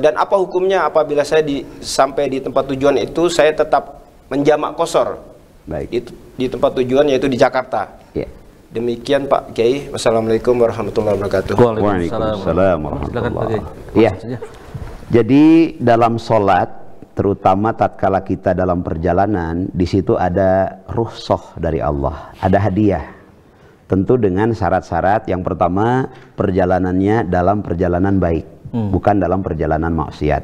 dan apa hukumnya apabila saya sampai di tempat tujuan itu saya tetap menjamak qashar Baik. Itu di tempat tujuan yaitu di Jakarta. Ya. Demikian Pak Kiai. Wassalamualaikum warahmatullahi wabarakatuh. Waalaikumsalam warahmatullahi wabarakatuh. Ya. Jadi dalam sholat, terutama tatkala kita dalam perjalanan, di situ ada rukhsah dari Allah, ada hadiah. Tentu dengan syarat-syarat. Yang pertama, perjalanannya dalam perjalanan baik, bukan dalam perjalanan maksiat.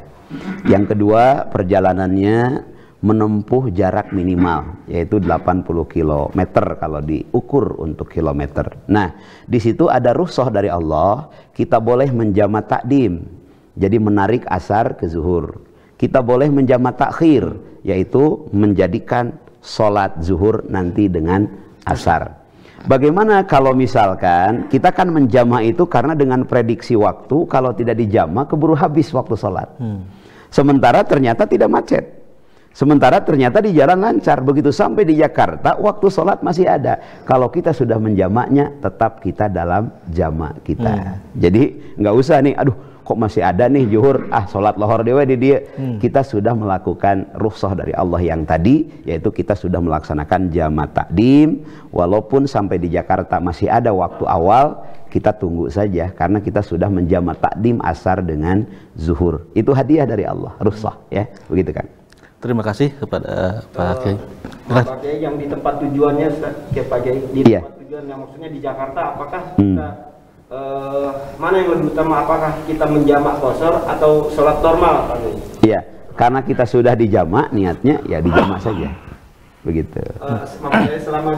Yang kedua, perjalanannya menempuh jarak minimal, yaitu 80 km kalau diukur untuk kilometer. Nah, di situ ada rukhsah dari Allah, kita boleh menjamak takdim, jadi menarik asar ke zuhur. Kita boleh menjamak takhir, yaitu menjadikan sholat zuhur nanti dengan asar. Bagaimana kalau misalkan kita kan menjamak itu karena dengan prediksi waktu, kalau tidak dijamak keburu habis waktu sholat. Sementara ternyata tidak macet. Sementara ternyata di jalan lancar. Begitu sampai di Jakarta, waktu sholat masih ada. Kalau kita sudah menjamaknya, tetap kita dalam jamak kita. Jadi nggak usah nih, aduh kok masih ada nih zuhur, sholat lohor dewe di dia. Kita sudah melakukan rukhsah dari Allah yang tadi, yaitu kita sudah melaksanakan jamak takdim. Walaupun sampai di Jakarta masih ada waktu awal, kita tunggu saja karena kita sudah menjamak takdim asar dengan zuhur. Itu hadiah dari Allah, rukhsah, ya, begitu kan. Terima kasih kepada Pak Kiai. Pak Kiai, yang di tempat tujuannya, Pak Kiai, di tempat tujuan yang maksudnya di Jakarta, apakah kita mana yang lebih utama, apakah kita menjamak qashar atau sholat normal, Pak Kiai? Iya, karena kita sudah dijamak, niatnya ya dijamak saja, begitu. Maksudnya selama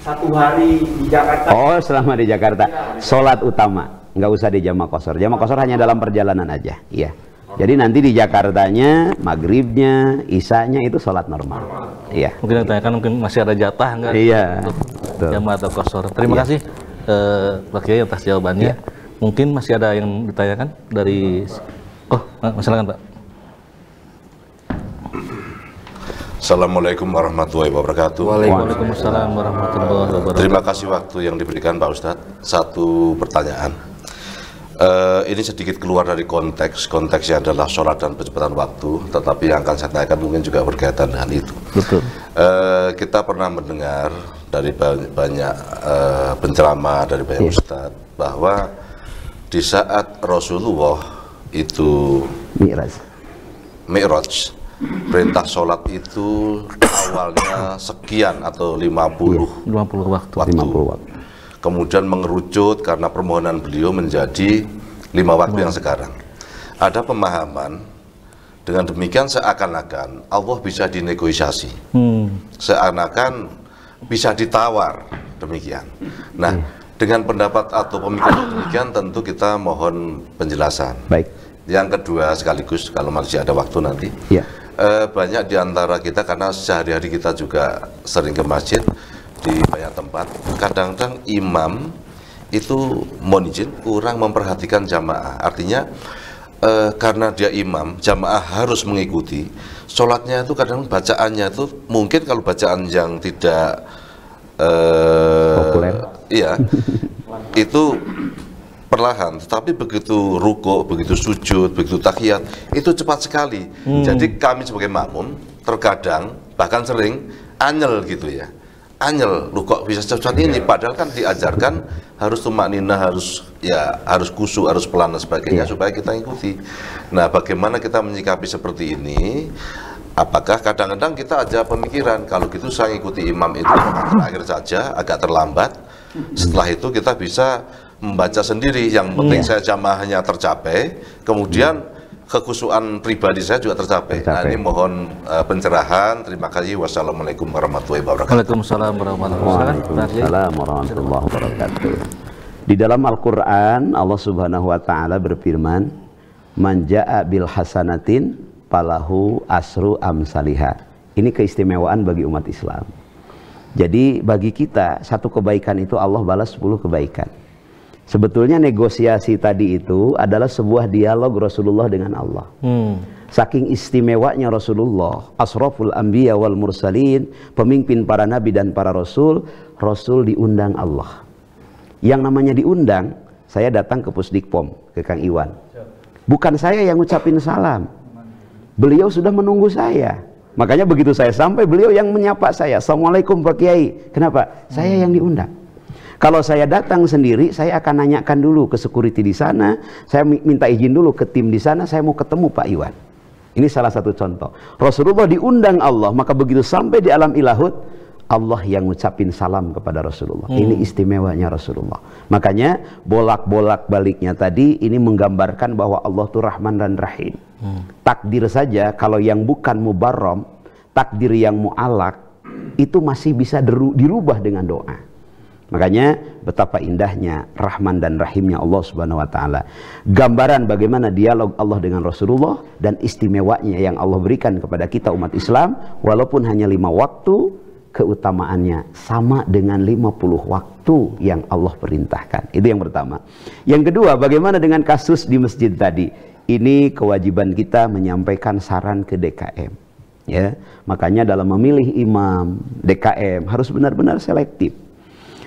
1 hari di Jakarta. Oh, selama di Jakarta, sholat utama, nggak usah dijamak qashar. Jamak qashar hanya dalam perjalanan aja, iya. Jadi nanti di Jakartanya, maghribnya, isanya itu sholat normal. Iya. Mungkin yang tanyakan mungkin masih ada jatah nggak? Iya. Untuk jamak atau qashar. Terima kasih Pak Kiai atas jawabannya. Mungkin masih ada yang ditanyakan dari. Silakan Pak. Assalamualaikum warahmatullahi wabarakatuh. Waalaikumsalam warahmatullahi wabarakatuh. Terima kasih waktu yang diberikan Pak Ustadz. Satu pertanyaan. Ini sedikit keluar dari konteksnya adalah sholat dan percepatan waktu, tetapi yang akan saya tanyakan mungkin juga berkaitan dengan itu. Betul. Kita pernah mendengar dari banyak penceramah, dari banyak ustadz, bahwa di saat Rasulullah itu Mi'raj, perintah sholat itu awalnya sekian atau 50 waktu. Kemudian mengerucut karena permohonan beliau menjadi 5 waktu yang sekarang. Ada pemahaman dengan demikian seakan-akan Allah bisa dinegosiasi, seakan-akan bisa ditawar demikian. Nah, dengan pendapat atau pemikiran demikian tentu kita mohon penjelasan. Baik. Yang kedua sekaligus kalau masih ada waktu nanti, banyak di antara kita karena sehari-hari kita juga sering ke masjid, di banyak tempat, kadang-kadang imam itu mohon izin kurang memperhatikan jamaah. Artinya karena dia imam, jamaah harus mengikuti. Sholatnya itu kadang bacaannya itu mungkin kalau bacaan yang tidak populer, iya, itu perlahan. Tetapi begitu rukuk, begitu sujud, begitu tahiyat, itu cepat sekali. Jadi kami sebagai makmum terkadang bahkan sering anyel gitu ya. Anyel, lu kok bisa cepat ini, padahal kan diajarkan harus tumakninah, harus khusyuk, harus pelan dan sebagainya supaya kita ikuti. Nah, bagaimana kita menyikapi seperti ini? Apakah kadang-kadang kita aja pemikiran kalau gitu saya ikuti imam itu terakhir saja, agak terlambat. Setelah itu kita bisa membaca sendiri, yang penting saya jamaahnya tercapai, kemudian kekhusyuan pribadi saya juga tercapai. Nah, ini mohon pencerahan. Terima kasih. Wassalamualaikum warahmatullahi wabarakatuh. Waalaikumsalam warahmatullahi wabarakatuh. Di dalam Al-Quran Allah Subhanahu Wa Taala berfirman, "Man jaa bil hasanatin falahu asru amsaliha." Ini keistimewaan bagi umat Islam. Jadi bagi kita satu kebaikan itu Allah balas 10 kebaikan. Sebetulnya negosiasi tadi itu adalah sebuah dialog Rasulullah dengan Allah. Saking istimewanya Rasulullah, asraful anbiya wal mursalin, pemimpin para nabi dan para rasul, Rasul diundang Allah. Yang namanya diundang, saya datang ke Pusdikpom, ke Kang Iwan. Bukan saya yang ngucapin salam. Beliau sudah menunggu saya. Makanya begitu saya sampai, beliau yang menyapa saya, Assalamualaikum Pak Kiai. Kenapa? Saya yang diundang. Kalau saya datang sendiri, saya akan nanyakan dulu ke security di sana, saya minta izin dulu ke tim di sana, saya mau ketemu Pak Iwan. Ini salah satu contoh. Rasulullah diundang Allah, maka begitu sampai di alam ilahut, Allah yang ngucapin salam kepada Rasulullah. Ini istimewanya Rasulullah. Makanya bolak-bolak baliknya tadi ini menggambarkan bahwa Allah itu Rahman dan Rahim. Takdir saja kalau yang bukan mubarram, takdir yang mu'alak, itu masih bisa dirubah dengan doa. Makanya betapa indahnya Rahman dan Rahimnya Allah Subhanahu wa taala. Gambaran bagaimana dialog Allah dengan Rasulullah dan istimewanya yang Allah berikan kepada kita umat Islam, walaupun hanya 5 waktu, keutamaannya sama dengan 50 waktu yang Allah perintahkan. Itu yang pertama. Yang kedua, bagaimana dengan kasus di masjid tadi? Ini kewajiban kita menyampaikan saran ke DKM. Ya, makanya dalam memilih imam DKM harus benar-benar selektif.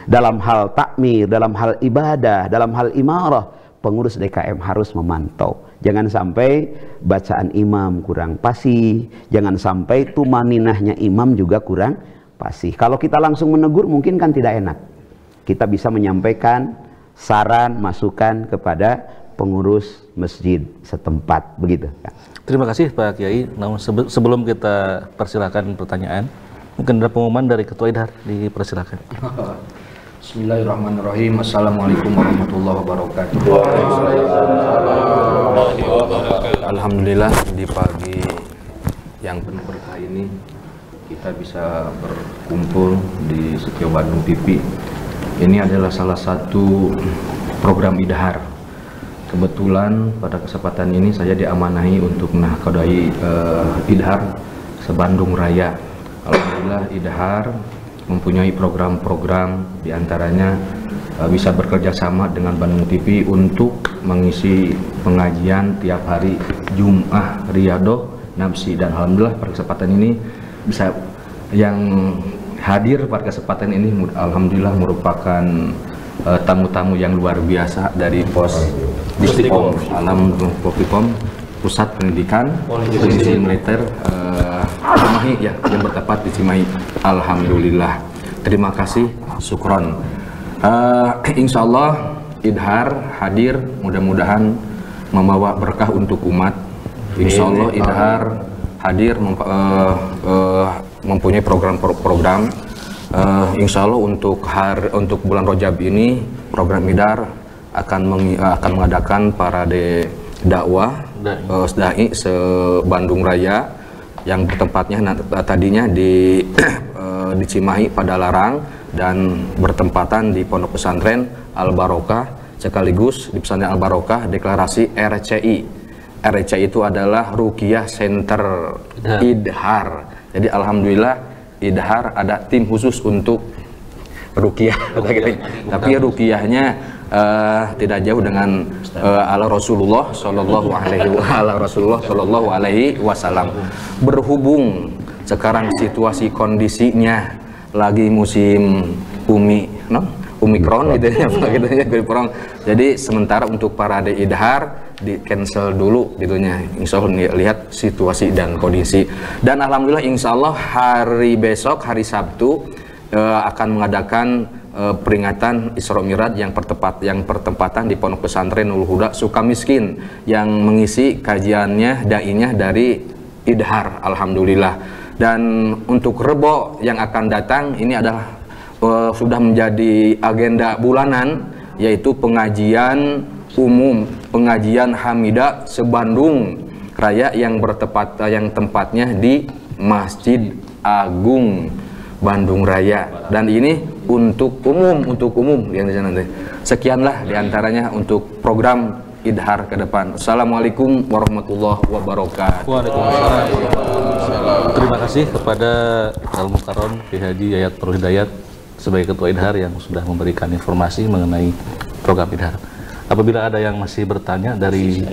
Dalam hal takmir, dalam hal ibadah, dalam hal imarah, pengurus DKM harus memantau. Jangan sampai bacaan imam kurang fasih, jangan sampai tumaninahnya imam juga kurang fasih. Kalau kita langsung menegur mungkin kan tidak enak. Kita bisa menyampaikan saran, masukan kepada pengurus masjid setempat, begitu. Terima kasih Pak Kiai. Namun sebelum kita persilakan pertanyaan, mungkin ada pengumuman dari Ketua Idhar, dipersilakan. Bismillahirrahmanirrahim. Assalamualaikum warahmatullahi wabarakatuh. Alhamdulillah di pagi yang penuh berkah ini kita bisa berkumpul di Setio Bandung TV. Ini adalah salah satu program Idhar. Kebetulan pada kesempatan ini saya diamanahi untuk menahkodai Idhar se-Bandung Raya. Alhamdulillah Idhar mempunyai program-program, diantaranya bisa bekerja sama dengan Bandung TV untuk mengisi pengajian tiap hari Jum'ah, Riyadhah, Nafsi, dan alhamdulillah pada kesempatan ini bisa yang hadir pada kesempatan ini alhamdulillah merupakan tamu-tamu yang luar biasa dari Pos Distikom Alhamdulillah Pusat Pendidikan Polisi Militer Cimahi, ya, yang bertempat di Cimahi. Alhamdulillah, terima kasih, syukron. Insya Allah Idhar hadir, mudah-mudahan membawa berkah untuk umat. Insya Allah Idhar hadir mempunyai program-program. Insya Allah untuk bulan Rajab ini program Idhar akan mengadakan parade dakwah dai se-Bandung Raya yang bertempatnya tadinya di Cimahi pada Larang dan bertempatan di Pondok Pesantren Al Barokah, sekaligus di pesantren Al Barokah deklarasi RCI. RCI itu adalah Ruqyah Center Idhar. Jadi alhamdulillah Idhar ada tim khusus untuk ruqyah, tapi ruqyahnya tidak jauh dengan ala Rasulullah Shallallahu Alaihi Wasallam. Berhubung sekarang situasi kondisinya lagi musim Omikron gitu ya, jadi sementara untuk parade Idhar di cancel dulu gitunya. Insya Allah lihat situasi dan kondisi. Dan alhamdulillah insya Allah hari besok, hari Sabtu, akan mengadakan peringatan Isra Mi'raj yang pertempatan di Pondok Pesantren Nurul Huda Sukamiskin, yang mengisi kajiannya dainya dari Idhar, alhamdulillah. Dan untuk Rebo yang akan datang ini adalah sudah menjadi agenda bulanan, yaitu pengajian umum, pengajian Hamidah se-Bandung Raya yang tempatnya di Masjid Agung Bandung Raya, dan ini untuk umum yang di sana nanti. Sekianlah diantaranya untuk program Idhar ke depan. Assalamualaikum warahmatullahi wabarakatuh. Waalaikumsalam. Terima kasih kepada Al-Mukarram Ki Haji Yayat Nurul Hidayat sebagai Ketua Idhar yang sudah memberikan informasi mengenai program Idhar. Apabila ada yang masih bertanya dari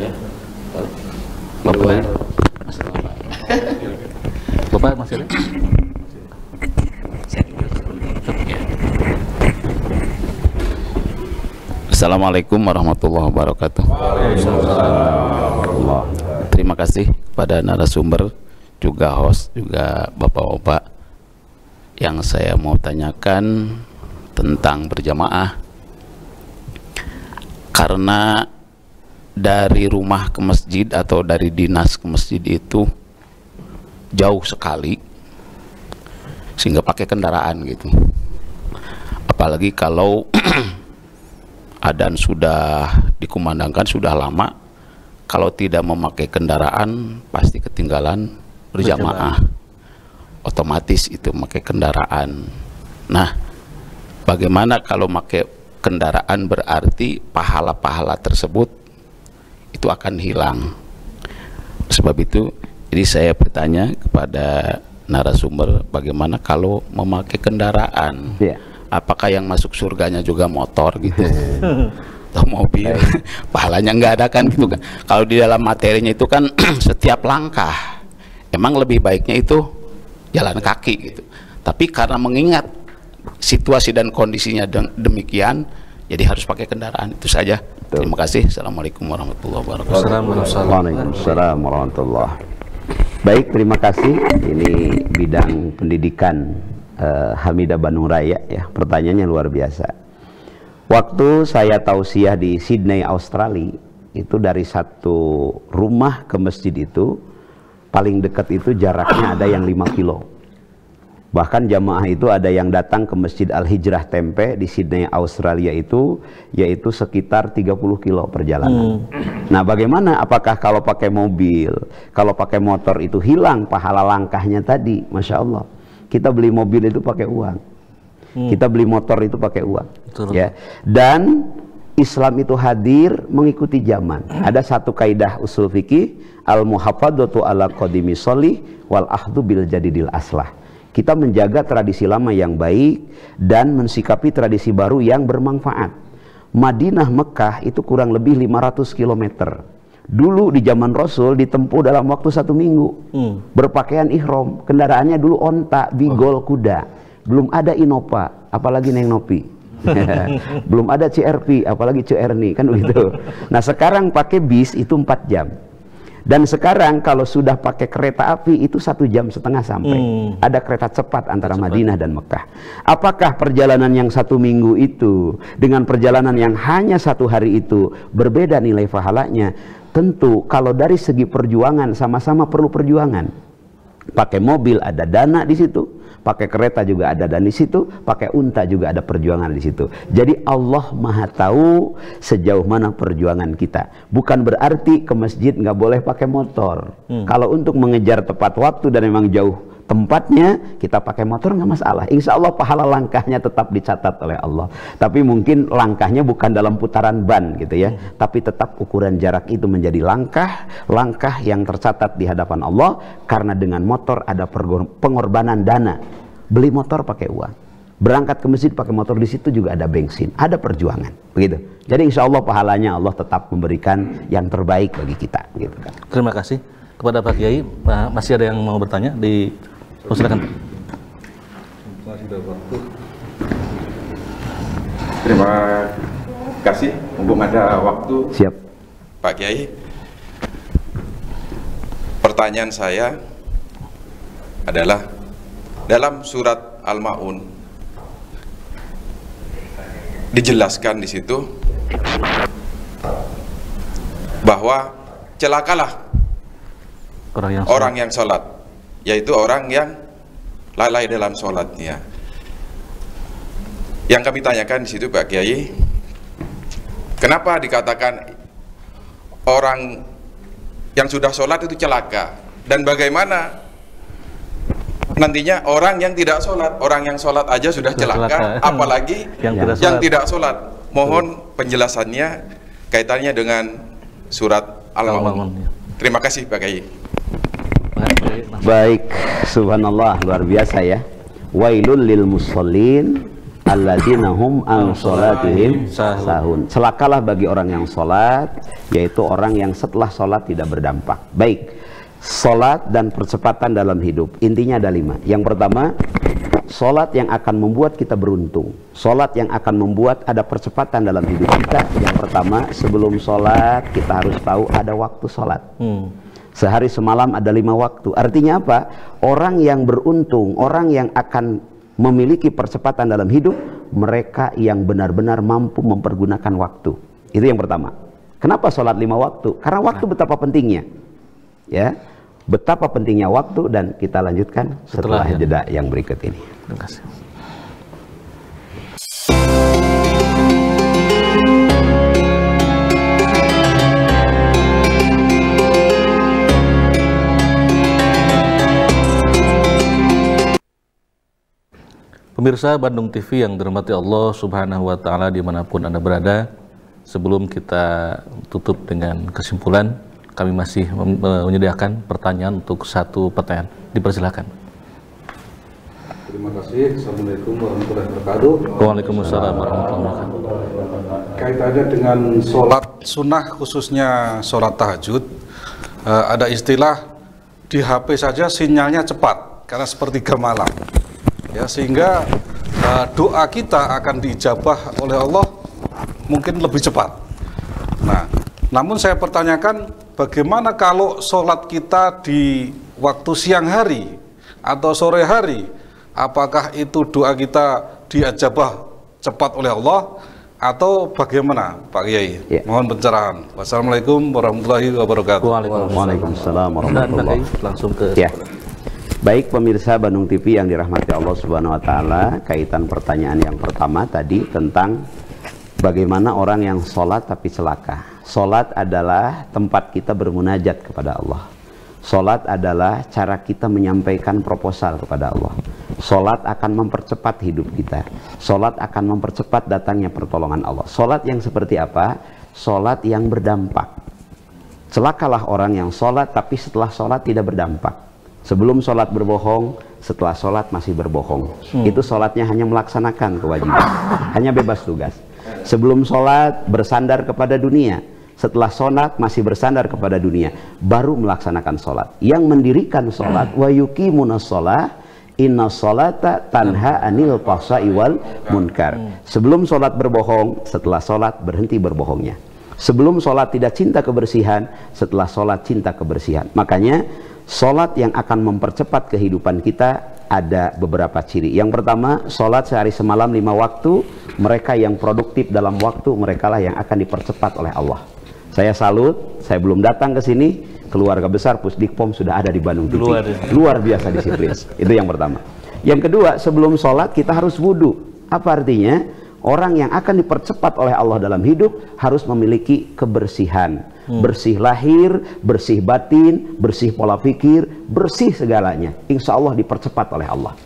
Bapak masih ada? Assalamualaikum warahmatullahi wabarakatuh. Terima kasih pada narasumber juga host, juga bapak-bapak. Yang saya mau tanyakan tentang berjamaah. Karena dari rumah ke masjid atau dari dinas ke masjid itu jauh sekali, sehingga pakai kendaraan gitu. Apalagi kalau adzan sudah dikumandangkan sudah lama, kalau tidak memakai kendaraan pasti ketinggalan berjamaah. Otomatis itu memakai kendaraan. Nah, bagaimana kalau pakai kendaraan, berarti pahala-pahala tersebut itu akan hilang. Sebab itu, jadi saya bertanya kepada narasumber, bagaimana kalau memakai kendaraan? Apakah yang masuk surganya juga motor gitu? Atau mobil? Pahalanya nggak ada kan gitu kan? Kalau di dalam materinya itu kan setiap langkah, emang lebih baiknya itu jalan kaki gitu. Tapi karena mengingat situasi dan kondisinya demikian, jadi harus pakai kendaraan. Itu saja. Terima kasih. Assalamualaikum warahmatullahi wabarakatuh. Waalaikumsalam warahmatullahi. Baik, terima kasih. Ini bidang pendidikan Hamidah Bandung Raya ya. Pertanyaannya luar biasa. Waktu saya tausiah di Sydney, Australia, itu dari satu rumah ke masjid itu paling dekat itu jaraknya ada yang 5 kilo. Bahkan jamaah itu ada yang datang ke Masjid Al-Hijrah Tempe di Sydney, Australia itu, yaitu sekitar 30 kilo perjalanan. Nah, bagaimana apakah kalau pakai mobil, kalau pakai motor itu hilang pahala langkahnya tadi? Masya Allah. Kita beli mobil itu pakai uang. Kita beli motor itu pakai uang. Ya. Dan Islam itu hadir mengikuti zaman. Ada satu kaidah usul fikih, al-muhafadzatu ala qadimi sholih wal ahdu bil jadidil aslah. Kita menjaga tradisi lama yang baik dan mensikapi tradisi baru yang bermanfaat. Madinah, Mekah itu kurang lebih 500 km. Dulu di zaman Rasul ditempuh dalam waktu 1 minggu. Berpakaian ihram, kendaraannya dulu onta, bigol, kuda. Belum ada Innova, apalagi Neng Nopi. Belum ada CRV, apalagi CRNI, kan begitu. Nah, sekarang pakai bis itu 4 jam. Dan sekarang kalau sudah pakai kereta api itu 1,5 jam sampai. Ada kereta cepat antara Madinah dan Mekah. Apakah perjalanan yang 1 minggu itu dengan perjalanan yang hanya 1 hari itu berbeda nilai pahalanya? Tentu kalau dari segi perjuangan sama-sama perlu perjuangan. Pakai mobil ada dana di situ, pakai kereta juga ada dana di situ, pakai unta juga ada perjuangan di situ. Jadi Allah Maha tahu sejauh mana perjuangan kita. Bukan berarti ke masjid nggak boleh pakai motor. Kalau untuk mengejar tepat waktu dan memang jauh tempatnya, kita pakai motor nggak masalah. Insya Allah pahala langkahnya tetap dicatat oleh Allah. Tapi mungkin langkahnya bukan dalam putaran ban gitu ya. Tapi tetap ukuran jarak itu menjadi langkah yang tercatat di hadapan Allah. Karena dengan motor ada pengorbanan dana. Beli motor pakai uang. Berangkat ke masjid pakai motor, di situ juga ada bensin, ada perjuangan, begitu. Jadi insya Allah pahalanya Allah tetap memberikan yang terbaik bagi kita, gitu kan. Terima kasih kepada Pak Kiai. Masih ada yang mau bertanya? Silakan. Terima kasih. Mumpung ada waktu. Siap. Pak Kiai. Pertanyaan saya adalah dalam surat Al-Ma'un dijelaskan di situ bahwa celakalah orang yang sholat, yaitu orang yang lalai dalam sholatnya. Yang kami tanyakan di situ Pak Kiai, kenapa dikatakan orang yang sudah sholat itu celaka, dan bagaimana nantinya orang yang tidak sholat? Orang yang sholat aja sudah celaka, apalagi yang tidak sholat. Mohon penjelasannya kaitannya dengan surat Al-Ma'un. Terima kasih Pak Kiai. Baik, subhanallah, luar biasa ya. Wailul lil musallin alladzina hum an sholatihim sahun. Celakalah bagi orang yang sholat, yaitu orang yang setelah sholat tidak berdampak. Baik, sholat dan percepatan dalam hidup, intinya ada 5. Yang pertama, sholat yang akan membuat kita beruntung, sholat yang akan membuat ada percepatan dalam hidup kita. Yang pertama, sebelum sholat kita harus tahu ada waktu sholat. Sehari semalam ada 5 waktu. Artinya apa? Orang yang beruntung, orang yang akan memiliki percepatan dalam hidup, mereka yang benar-benar mampu mempergunakan waktu. Itu yang pertama. Kenapa sholat 5 waktu? Karena waktu betapa pentingnya. Ya, betapa pentingnya waktu, dan kita lanjutkan setelah jeda yang berikut ini. Terima kasih. Pemirsa Bandung TV yang dirahmati Allah Subhanahu wa Ta'ala, dimanapun Anda berada, sebelum kita tutup dengan kesimpulan, kami masih menyediakan pertanyaan untuk 1 pertanyaan. Dipersilakan. Terima kasih. Assalamualaikum warahmatullahi wabarakatuh. Waalaikumsalam warahmatullahi wabarakatuh. Kaitannya dengan sholat sunnah, khususnya sholat tahajud, ada istilah di HP saja sinyalnya cepat karena sepertiga malam. Ya, sehingga doa kita akan diijabah oleh Allah mungkin lebih cepat. Nah, namun saya pertanyakan, bagaimana kalau sholat kita di waktu siang hari atau sore hari? Apakah itu doa kita diijabah cepat oleh Allah atau bagaimana, Pak Kiai? Ya. Mohon pencerahan. Wassalamualaikum warahmatullahi wabarakatuh. Waalaikumsalam warahmatullahi wabarakatuh. Langsung ke ya. Baik pemirsa Bandung TV yang dirahmati Allah Subhanahu wa Ta'ala, kaitan pertanyaan yang pertama tadi tentang bagaimana orang yang sholat tapi celaka. Sholat adalah tempat kita bermunajat kepada Allah. Sholat adalah cara kita menyampaikan proposal kepada Allah. Sholat akan mempercepat hidup kita. Sholat akan mempercepat datangnya pertolongan Allah. Sholat yang seperti apa? Sholat yang berdampak. Celakalah orang yang sholat tapi setelah sholat tidak berdampak. Sebelum sholat berbohong, setelah sholat masih berbohong. Itu sholatnya hanya melaksanakan kewajiban, hanya bebas tugas. Sebelum sholat bersandar kepada dunia, setelah sholat masih bersandar kepada dunia, baru melaksanakan sholat. Yang mendirikan sholat, wa yuqimunas sholah, inna sholata tanha anil fahsya'i wal munkar. Sebelum sholat berbohong, setelah sholat berhenti berbohongnya. Sebelum sholat tidak cinta kebersihan, setelah sholat cinta kebersihan. Makanya sholat yang akan mempercepat kehidupan kita ada beberapa ciri. Yang pertama, sholat sehari semalam 5 waktu. Mereka yang produktif dalam waktu, mereka lah yang akan dipercepat oleh Allah. Saya salut, saya belum datang ke sini, keluarga besar Pusdikpom sudah ada di Bandung TV. Luar biasa disiplin. Itu yang pertama. Yang kedua, sebelum sholat kita harus wudhu. Apa artinya? Orang yang akan dipercepat oleh Allah dalam hidup harus memiliki kebersihan. Bersih lahir, bersih batin, bersih pola pikir, bersih segalanya. Insya Allah dipercepat oleh Allah.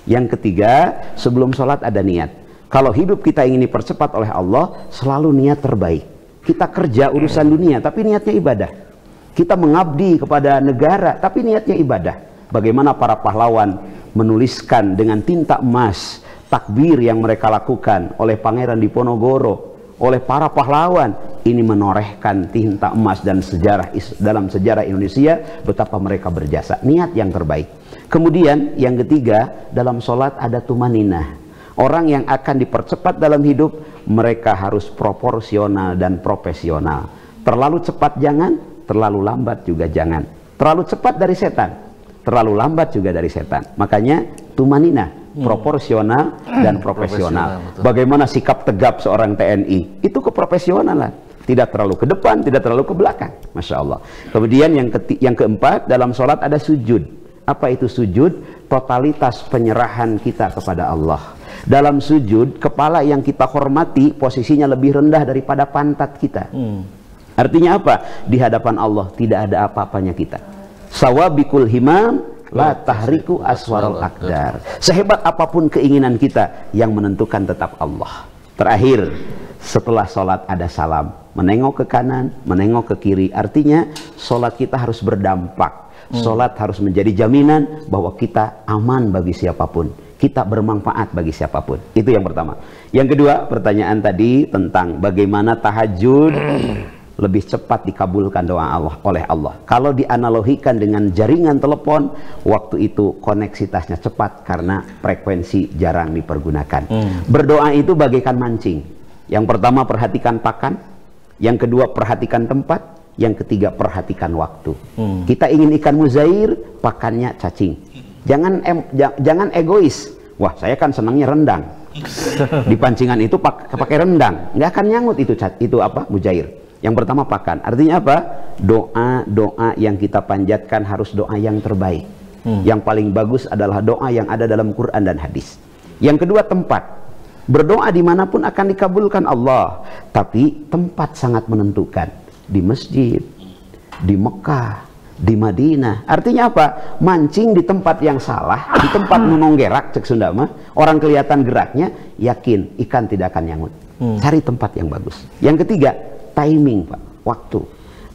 Yang ketiga, sebelum sholat ada niat. Kalau hidup kita ingin dipercepat oleh Allah, selalu niat terbaik. Kita kerja urusan dunia, tapi niatnya ibadah. Kita mengabdi kepada negara, tapi niatnya ibadah. Bagaimana para pahlawan menuliskan dengan tinta emas takbir yang mereka lakukan oleh Pangeran Diponegoro, oleh para pahlawan, ini menorehkan tinta emas dan sejarah dalam sejarah Indonesia betapa mereka berjasa. Niat yang terbaik. Kemudian yang ketiga, dalam sholat ada tumaninah. Orang yang akan dipercepat dalam hidup, mereka harus proporsional dan profesional. Terlalu cepat jangan, terlalu lambat juga jangan. Terlalu cepat dari setan, terlalu lambat juga dari setan. Makanya tumaninah, proporsional dan profesional. Bagaimana sikap tegap seorang TNI? Itu keprofesionalan. Tidak terlalu ke depan, tidak terlalu ke belakang. Masya Allah. Kemudian yang keempat, dalam sholat ada sujud. Apa itu sujud? Totalitas penyerahan kita kepada Allah. Dalam sujud, kepala yang kita hormati posisinya lebih rendah daripada pantat kita. Artinya apa? Di hadapan Allah tidak ada apa-apanya kita. Sawabikul himam la tahriku aswarul akdar. Sehebat apapun keinginan kita, yang menentukan tetap Allah. Terakhir, setelah sholat ada salam. Menengok ke kanan, menengok ke kiri. Artinya sholat kita harus berdampak. Sholat harus menjadi jaminan bahwa kita aman bagi siapapun, kita bermanfaat bagi siapapun. Itu yang pertama. Yang kedua, pertanyaan tadi tentang bagaimana tahajud lebih cepat dikabulkan doa Allah oleh Allah. Kalau dianalogikan dengan jaringan telepon, waktu itu koneksitasnya cepat karena frekuensi jarang dipergunakan. Berdoa itu bagaikan mancing. Yang pertama perhatikan pakan, yang kedua perhatikan tempat, yang ketiga perhatikan waktu. Kita ingin ikan muzair, pakannya cacing. Jangan egois. Wah, saya kan senangnya rendang. Di pancingan itu pakai rendang, nggak akan nyangut itu apa mujair. Yang pertama pakan. Artinya apa? Doa yang kita panjatkan harus doa yang terbaik. Yang paling bagus adalah doa yang ada dalam Quran dan hadis. Yang kedua tempat. Berdoa dimanapun akan dikabulkan Allah. Tapi tempat sangat menentukan. Di masjid, di Mekah, di Madinah. Artinya apa? Mancing di tempat yang salah, di tempat nunong gerak, cek Sunda mah, orang kelihatan geraknya, yakin ikan tidak akan nyangut. Cari tempat yang bagus. Yang ketiga, timing, Pak, waktu.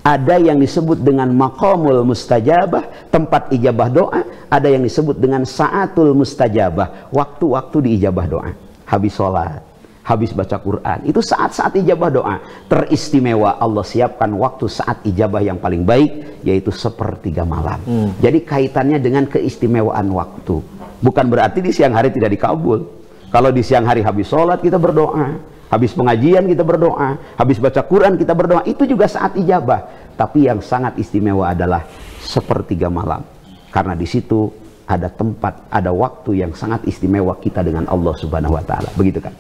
Ada yang disebut dengan maqamul mustajabah, tempat ijabah doa. Ada yang disebut dengan saatul mustajabah, waktu-waktu diijabah doa. Habis sholat, habis baca Quran, itu saat-saat ijabah doa. Teristimewa Allah siapkan waktu saat ijabah yang paling baik, yaitu 1/3 malam. Jadi kaitannya dengan keistimewaan waktu. Bukan berarti di siang hari tidak dikabul. Kalau di siang hari habis sholat kita berdoa, habis pengajian kita berdoa, habis baca Quran kita berdoa, itu juga saat ijabah. Tapi yang sangat istimewa adalah 1/3 malam, karena di situ ada tempat, ada waktu yang sangat istimewa kita dengan Allah Subhanahu wa Ta'ala. Begitu kan?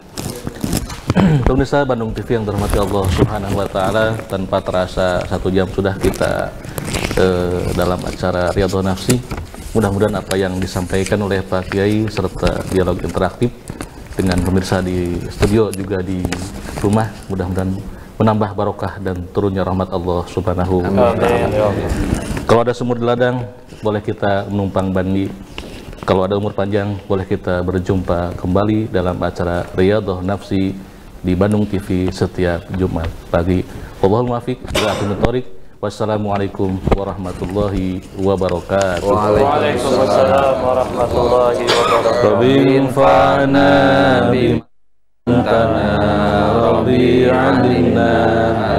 Pemirsa Bandung TV yang dirahmati Allah Subhanahu wa Ta'ala, tanpa terasa 1 jam sudah kita dalam acara Riyadhun Nafsi. Mudah-mudahan apa yang disampaikan oleh Pak Kiai serta dialog interaktif dengan pemirsa di studio juga di rumah, mudah-mudahan menambah barokah dan turunnya rahmat Allah Subhanahu wa Ta'ala. Kalau ada sumur di ladang, boleh kita menumpang bandi. Kalau ada umur panjang, boleh kita berjumpa kembali dalam acara Riyadhun Nafsi di Bandung TV setiap Jumat pagi. Wallahul muwaffiq ila aqwamit thoriq. Wassalamualaikum warahmatullahi wabarakatuh. Waalaikumsalam warahmatullahi wabarakatuh. Rabbi fa'na bimantana, Rabbi alimna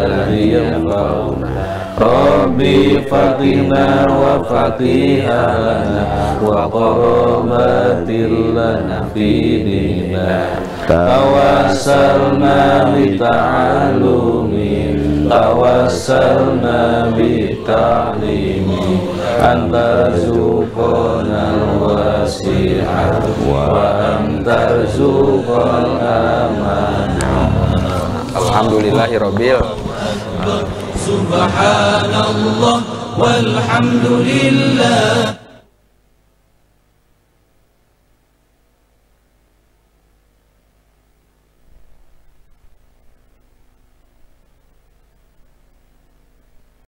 alladhi yanfa'una, Rabbi faqihna wa faqihana wa qarabatil lana fi dinina, tawassalna bi ta'allumin, tawassalna bi ta'limi, anta rizqana wasi'ah wa anta rizqal amanah. Alhamdulillahirabbil Subhanallah walhamdulillah.